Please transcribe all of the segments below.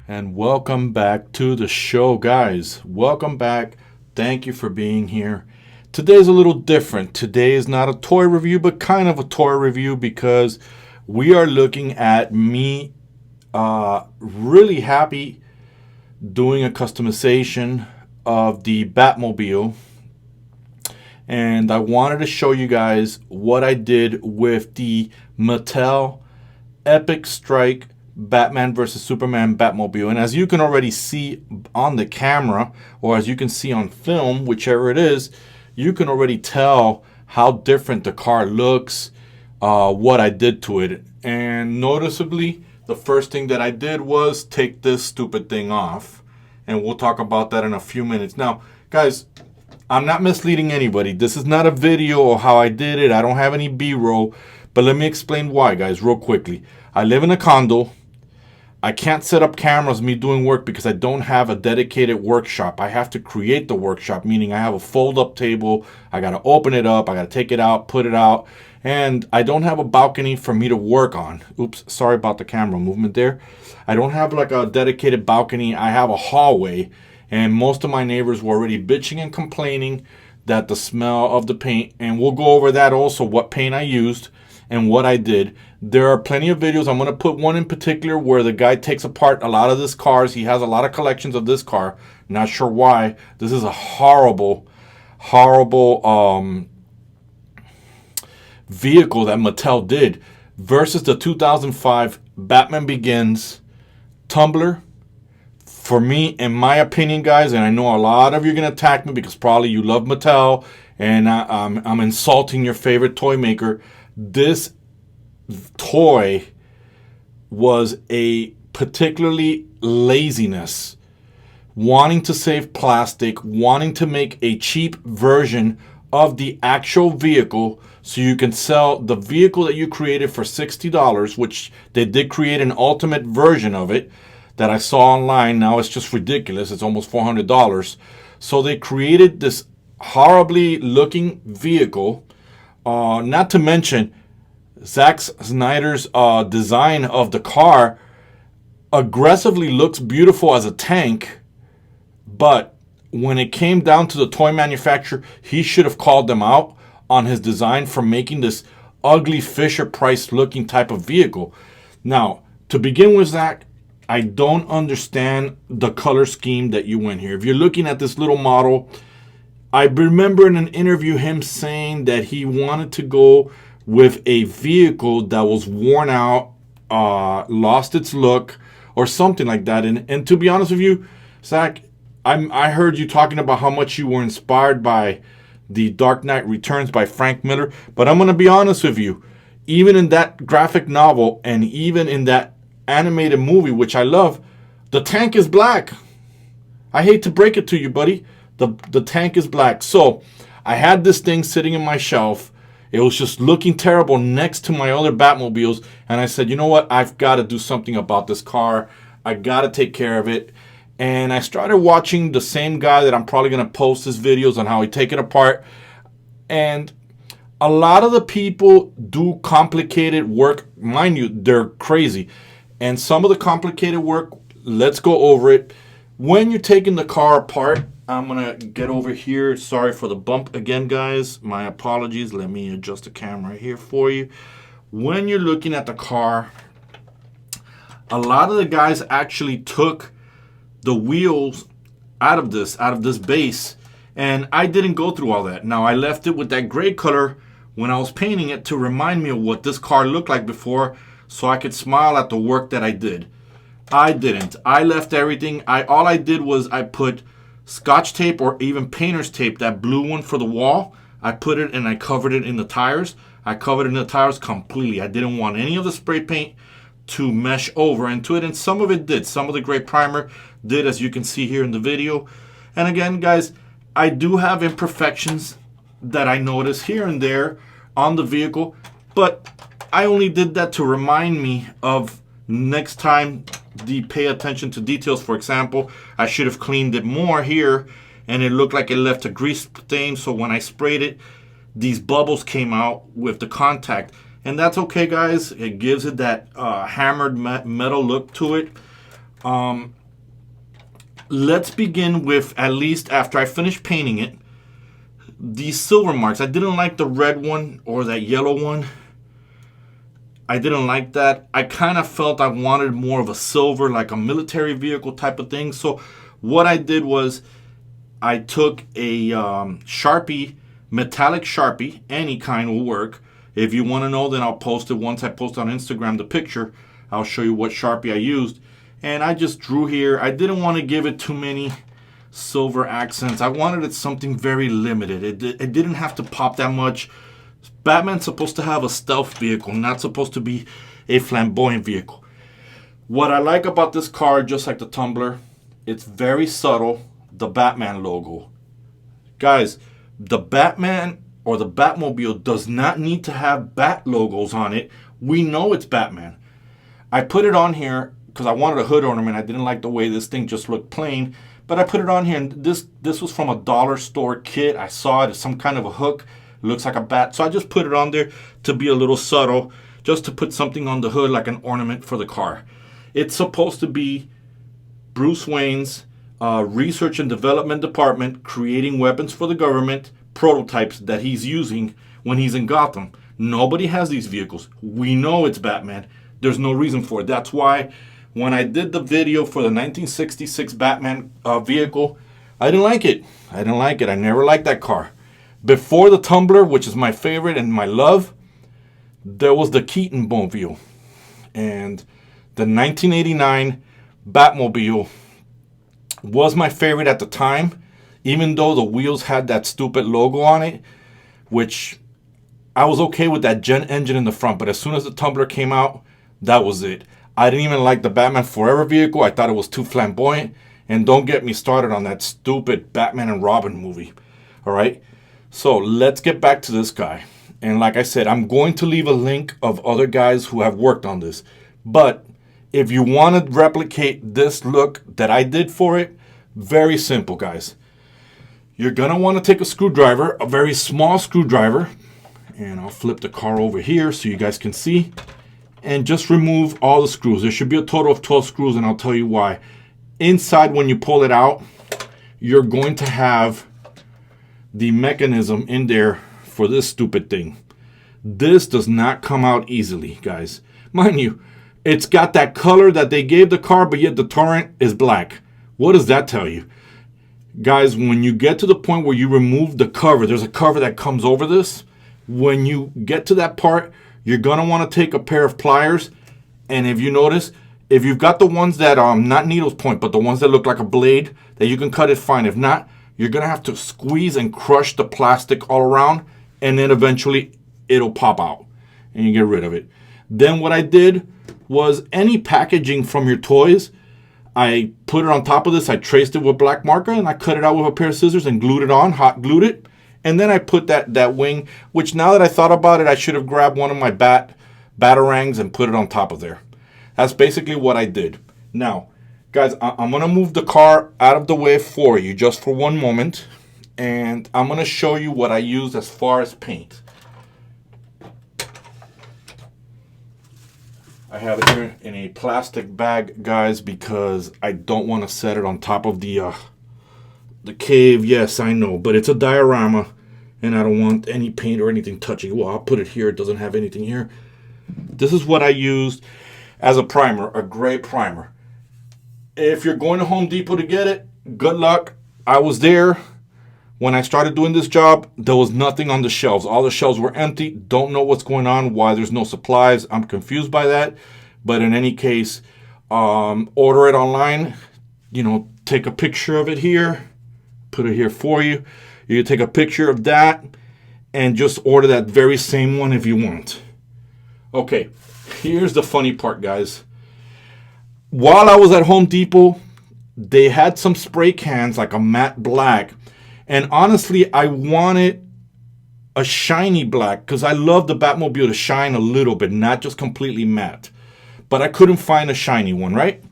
And welcome back to the show, guys. Welcome back. Thank you for being here. Today's a little different. Today is not a toy review, but kind of a toy review because we are looking at me really happy doing a customization of the Batmobile. And I wanted to show you guys what I did with the Mattel Epic Strike Batman vs. Superman Batmobile. And as you can already see on the camera, or as you can see on film, whichever it is, you can already tell how different the car looks, what I did to it. And noticeably, the first thing that I did was take this stupid thing off. And we'll talk about that in a few minutes. Now, guys, I'm not misleading anybody. This is not a video of how I did it. I don't have any B-roll. But let me explain why, guys, real quickly. I live in a condo. I can't set up cameras, me doing work, because I don't have a dedicated workshop. I have to create the workshop, meaning I have a fold-up table. I got to open it up. I got to take it out, put it out. And I don't have a balcony for me to work on. Oops, sorry about the camera movement there. I don't have like a dedicated balcony. I have a hallway. And most of my neighbors were already bitching and complaining that the smell of the paint, and we'll go over that also, what paint I used and what I did. There are plenty of videos. I'm going to put one in particular where the guy takes apart a lot of this cars. He has a lot of collections of this car. Not sure why. This is a horrible vehicle that Mattel did versus the 2005 Batman Begins Tumbler. For me, in my opinion, guys, and I know a lot of you are going to attack me because probably you love Mattel and I'm insulting your favorite toy maker. This toy was a particularly laziness, wanting to save plastic, wanting to make a cheap version of the actual vehicle so you can sell the vehicle that you created for $60, which they did create an ultimate version of it that I saw online. Now it's just ridiculous. It's almost $400. So they created this horribly looking vehicle. Not to mention Zack Snyder's design of the car aggressively looks beautiful as a tank, but when it came down to the toy manufacturer, he should have called them out on his design for making this ugly Fisher-Price looking type of vehicle. Now, to begin with, Zack, I don't understand the color scheme that you went here. If you're looking at this little model, I remember in an interview him saying that he wanted to go with a vehicle that was worn out, lost its look, or something like that. And to be honest with you, Zach, I heard you talking about how much you were inspired by The Dark Knight Returns by Frank Miller. But I'm going to be honest with you. Even in that graphic novel and even in that animated movie, which I love, the tank is black. I hate to break it to you, buddy. The tank is black. So I had this thing sitting in my shelf. It was just looking terrible next to my other Batmobiles. And I said, you know what? I've got to do something about this car. I got to take care of it. And I started watching the same guy that I'm probably going to post his videos on how he take it apart. And a lot of the people do complicated work. Mind you, they're crazy. And some of the complicated work, let's go over it. When you're taking the car apart, I'm going to get over here. Sorry for the bump again, guys. My apologies. Let me adjust the camera here for you. When you're looking at the car, a lot of the guys actually took the wheels out of this base. And I didn't go through all that. Now, I left it with that gray color when I was painting it to remind me of what this car looked like before, so I could smile at the work that I did. I didn't. I left everything. All I did was I put Scotch tape or even painter's tape, that blue one for the wall. I put it and I covered it in the tires. I covered it in the tires completely. I didn't want any of the spray paint to mesh over into it, and some of it did. Some of the gray primer did, as you can see here in the video. And again, guys, I do have imperfections that I notice here and there on the vehicle, but I only did that to remind me of next time the pay attention to details. For example, I should have cleaned it more here, and it looked like it left a grease stain, so when I sprayed it, these bubbles came out with the contact. And that's okay, guys. It gives it that hammered metal look to it. Let's begin with, at least after I finish painting it, these silver marks. I didn't like the red one or that yellow one. I didn't like that. I kind of felt I wanted more of a silver, like a military vehicle type of thing. So what I did was I took a Sharpie, metallic Sharpie, any kind will work. If you want to know, then I'll post it. Once I post on Instagram the picture, I'll show you what Sharpie I used. And I just drew here. I didn't want to give it too many silver accents. I wanted it something very limited. It didn't have to pop that much. Batman's supposed to have a stealth vehicle, not supposed to be a flamboyant vehicle. What I like about this car, just like the Tumbler, it's very subtle, the Batman logo. Guys, the Batman or the Batmobile does not need to have Bat logos on it. We know it's Batman. I put it on here because I wanted a hood ornament. I didn't like the way this thing just looked plain. But I put it on here, and this was from a dollar store kit. I saw it as some kind of a hook. It looks like a bat. So I just put it on there to be a little subtle, just to put something on the hood like an ornament for the car. It's supposed to be Bruce Wayne's research and development department creating weapons for the government, prototypes that he's using when he's in Gotham. Nobody has these vehicles. We know it's Batman. There's no reason for it. That's why when I did the video for the 1966 Batman vehicle, I didn't like it. I didn't like it. I never liked that car. Before the Tumbler, which is my favorite and my love, there was the Keaton Mobile. And the 1989 Batmobile was my favorite at the time, even though the wheels had that stupid logo on it, which I was okay with that gen engine in the front. But as soon as the Tumbler came out, that was it. I didn't even like the Batman Forever vehicle. I thought it was too flamboyant. And don't get me started on that stupid Batman and Robin movie. All right? So let's get back to this guy. And like I said, I'm going to leave a link of other guys who have worked on this. But if you want to replicate this look that I did for it, very simple, guys. You're going to want to take a screwdriver, a very small screwdriver. And I'll flip the car over here so you guys can see. And just remove all the screws. There should be a total of 12 screws, and I'll tell you why. Inside, when you pull it out, you're going to have the mechanism in there for this stupid thing. This does not come out easily, guys. Mind you, it's got that color that they gave the car, but yet the torrent is black. What does that tell you? Guys, when you get to the point where you remove the cover, there's a cover that comes over this. When you get to that part, you're going to want to take a pair of pliers. And if you notice, if you've got the ones that are not needles point, but the ones that look like a blade, that you can cut it fine. If not, you're going to have to squeeze and crush the plastic all around, and then eventually it'll pop out and you get rid of it. Then what I did was any packaging from your toys, I put it on top of this. I traced it with black marker, and I cut it out with a pair of scissors and glued it on, hot glued it. And then I put that wing, which now that I thought about it, I should have grabbed one of my batarangs and put it on top of there. That's basically what I did. Now, guys, I'm going to move the car out of the way for you just for one moment. And I'm going to show you what I used as far as paint. I have it here in a plastic bag, guys, because I don't want to set it on top of the cave. Yes, I know, but it's a diorama, and I don't want any paint or anything touching it. Well, I'll put it here. It doesn't have anything here. This is what I used as a primer, a gray primer. If you're going to Home Depot to get it, good luck. I was there when I started doing this job. There was nothing on the shelves. All the shelves were empty. Don't know what's going on, why there's no supplies. I'm confused by that. But in any case, order it online. You know, take a picture of it here. Put it here for you. You can take a picture of that and just order that very same one if you want. Okay, here's the funny part, guys. While I was at Home Depot, they had some spray cans like a matte black. And honestly, I wanted a shiny black because I love the Batmobile to shine a little bit, not just completely matte. But I couldn't find a shiny one, right?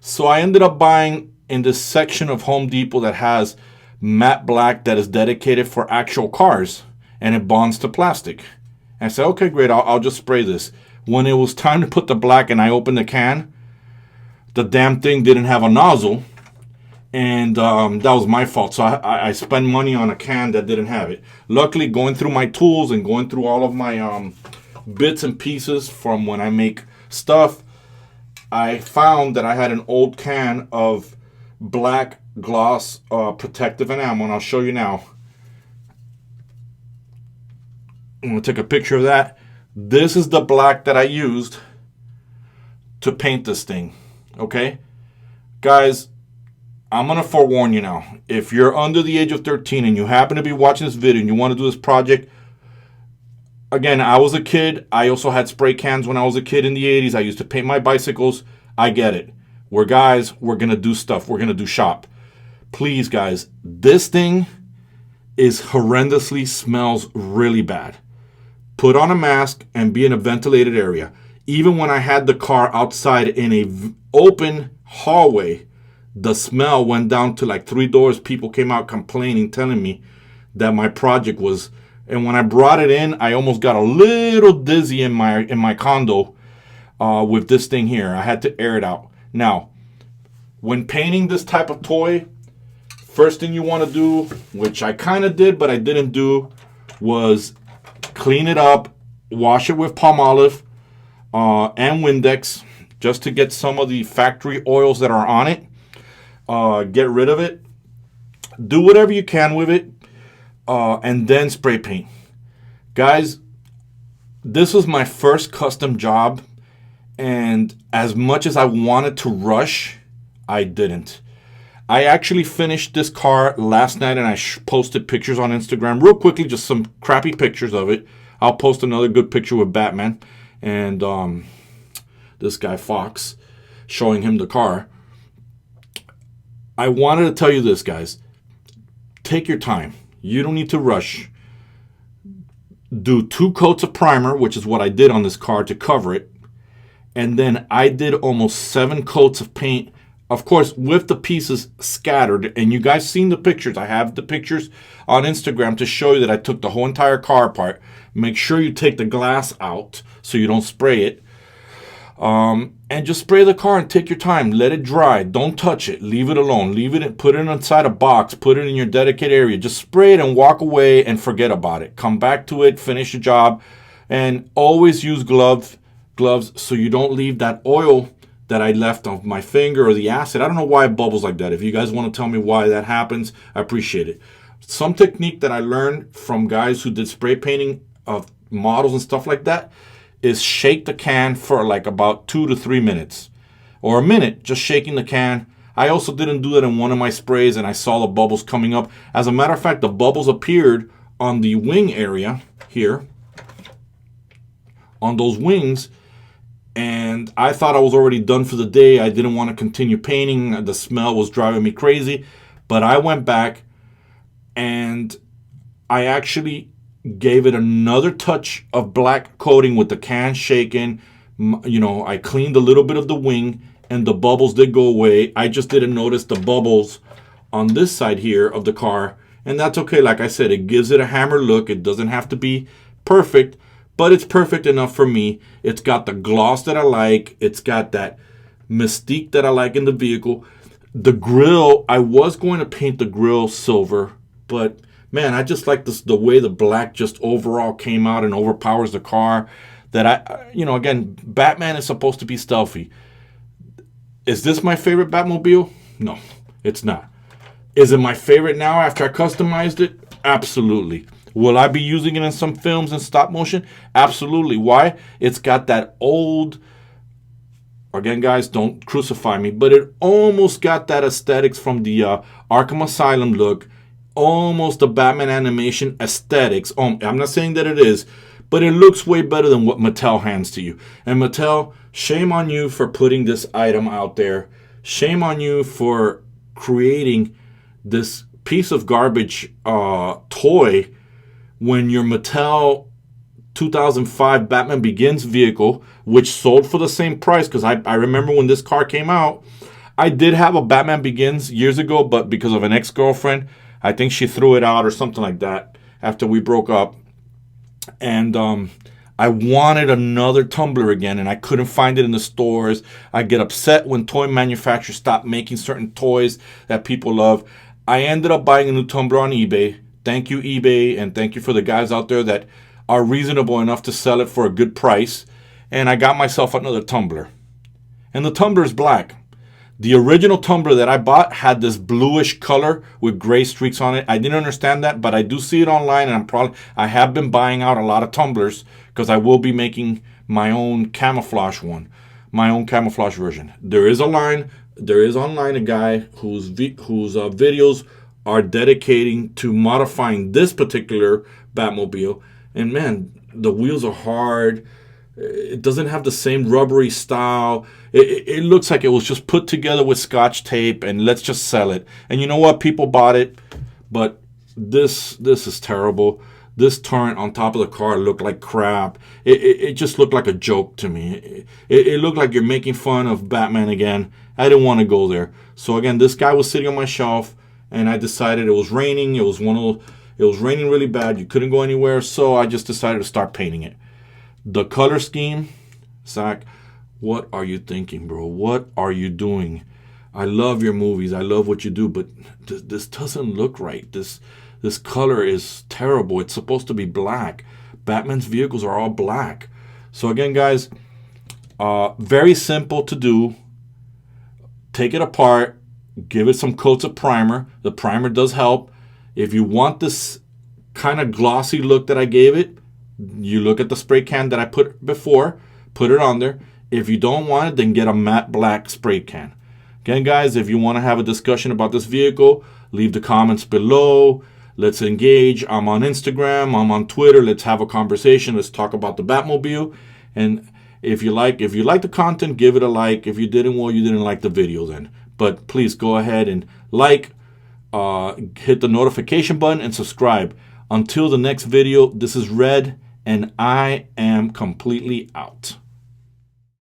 So I ended up buying in this section of Home Depot that has matte black that is dedicated for actual cars, and it bonds to plastic. And I said, okay, great, I'll just spray this. When it was time to put the black and I opened the can, the damn thing didn't have a nozzle. And that was my fault. So I spent money on a can that didn't have it. Luckily, going through my tools and going through all of my bits and pieces from when I make stuff, I found that I had an old can of black gloss protective enamel. And I'll show you now. I'm going to take a picture of that. This is the black that I used to paint this thing. Okay? Guys, I'm going to forewarn you now. If you're under the age of 13 and you happen to be watching this video and you want to do this project, again, I was a kid. I also had spray cans when I was a kid in the 80s. I used to paint my bicycles. I get it. We're guys. We're going to do stuff. We're going to do shop. Please, guys, this thing is horrendously smells really bad. Put on a mask and be in a ventilated area. Even when I had the car outside in a open hallway, the smell went down to like 3 doors. People came out complaining, telling me that my project was. And when I brought it in, I almost got a little dizzy in my condo with this thing here. I had to air it out. Now, when painting this type of toy, first thing you want to do, which I kind of did but I didn't do, was clean it up, wash it with palm olive and Windex, just to get some of the factory oils that are on it. Get rid of it. Do whatever you can with it. And then spray paint. Guys, this was my first custom job. And as much as I wanted to rush, I didn't. I actually finished this car last night and I posted pictures on Instagram real quickly, just some crappy pictures of it. I'll post another good picture with Batman and this guy Fox showing him the car. I wanted to tell you this, guys. Take your time. You don't need to rush. Do 2 coats of primer, which is what I did on this car to cover it. And then I did almost 7 coats of paint. Of course, with the pieces scattered. And you guys seen the pictures. I have the pictures on Instagram to show you that I took the whole entire car apart. Make sure you take the glass out so you don't spray it. And just spray the car and take your time. Let it dry. Don't touch it. Leave it alone. Leave it. Put it inside a box. Put it in your dedicated area. Just spray it and walk away and forget about it. Come back to it. Finish your job. And always use gloves so you don't leave that oil that I left on my finger or the acid. I don't know why it bubbles like that. If you guys want to tell me why that happens, I appreciate it. Some technique that I learned from guys who did spray painting of models and stuff like that is shake the can for like about 2 to 3 minutes or a minute, just shaking the can. I also didn't do that in one of my sprays and I saw the bubbles coming up. As a matter of fact, the bubbles appeared on the wing area here, on those wings, and I thought I was already done for the day. I didn't want to continue painting. The smell was driving me crazy, but I went back and I actually gave it another touch of black coating with the can shaken. You know, I cleaned a little bit of the wing and the bubbles did go away. I just didn't notice the bubbles on this side here of the car. And that's okay. Like I said, it gives it a hammer look. It doesn't have to be perfect, but it's perfect enough for me. It's got the gloss that I like. It's got that mystique that I like in the vehicle. The grille, I was going to paint the grille silver, but man, I just like this, the way the black just overall came out and overpowers the car. That again, Batman is supposed to be stealthy. Is this my favorite Batmobile? No, it's not. Is it my favorite now after I customized it? Absolutely. Will I be using it in some films and stop motion? Absolutely. Why? It's got that old, again, guys, don't crucify me, but it almost got that aesthetics from the Arkham Asylum look. Almost the Batman animation aesthetics. I'm not saying that it is, but it looks way better than what Mattel hands to you. And Mattel, shame on you for putting this item out there. Shame on you for creating this piece of garbage toy when your Mattel 2005 Batman Begins vehicle, which sold for the same price, because I remember when this car came out, I did have a Batman Begins years ago, but because of an ex-girlfriend, I think she threw it out or something like that after we broke up. And I wanted another tumbler again, and I couldn't find it in the stores. I get upset when toy manufacturers stop making certain toys that people love. I ended up buying a new tumbler on eBay. Thank you, eBay, and thank you for the guys out there that are reasonable enough to sell it for a good price. And I got myself another tumbler. And the tumbler is black. The original tumbler that I bought had this bluish color with gray streaks on it. I didn't understand that, but I do see it online, and I have been buying out a lot of tumblers because I will be making my own camouflage one, my own camouflage version. There is online a guy whose videos are dedicating to modifying this particular Batmobile, and man, the wheels are hard. It doesn't have the same rubbery style. It looks like it was just put together with Scotch tape and let's just sell it. And you know what? People bought it, but this is terrible. This turret on top of the car looked like crap. It just looked like a joke to me. It looked like you're making fun of Batman again. I didn't want to go there. So again, this guy was sitting on my shelf, and I decided it was raining. It was raining really bad. You couldn't go anywhere, so I just decided to start painting it. The color scheme, Zach, what are you thinking, bro? What are you doing? I love your movies. I love what you do, but this doesn't look right. This color is terrible. It's supposed to be black. Batman's vehicles are all black. So again, guys, very simple to do. Take it apart. Give it some coats of primer. The primer does help. If you want this kind of glossy look that I gave it, you look at the spray can that I put before, put it on there. If you don't want it, then get a matte black spray can. Again, guys, if you want to have a discussion about this vehicle, leave the comments below. Let's engage. I'm on Instagram. I'm on Twitter. Let's have a conversation. Let's talk about the Batmobile. And if you like the content, give it a like. If you didn't, well, you didn't like the video then. But please go ahead and like, hit the notification button, and subscribe. Until the next video, this is Red, and I am completely out.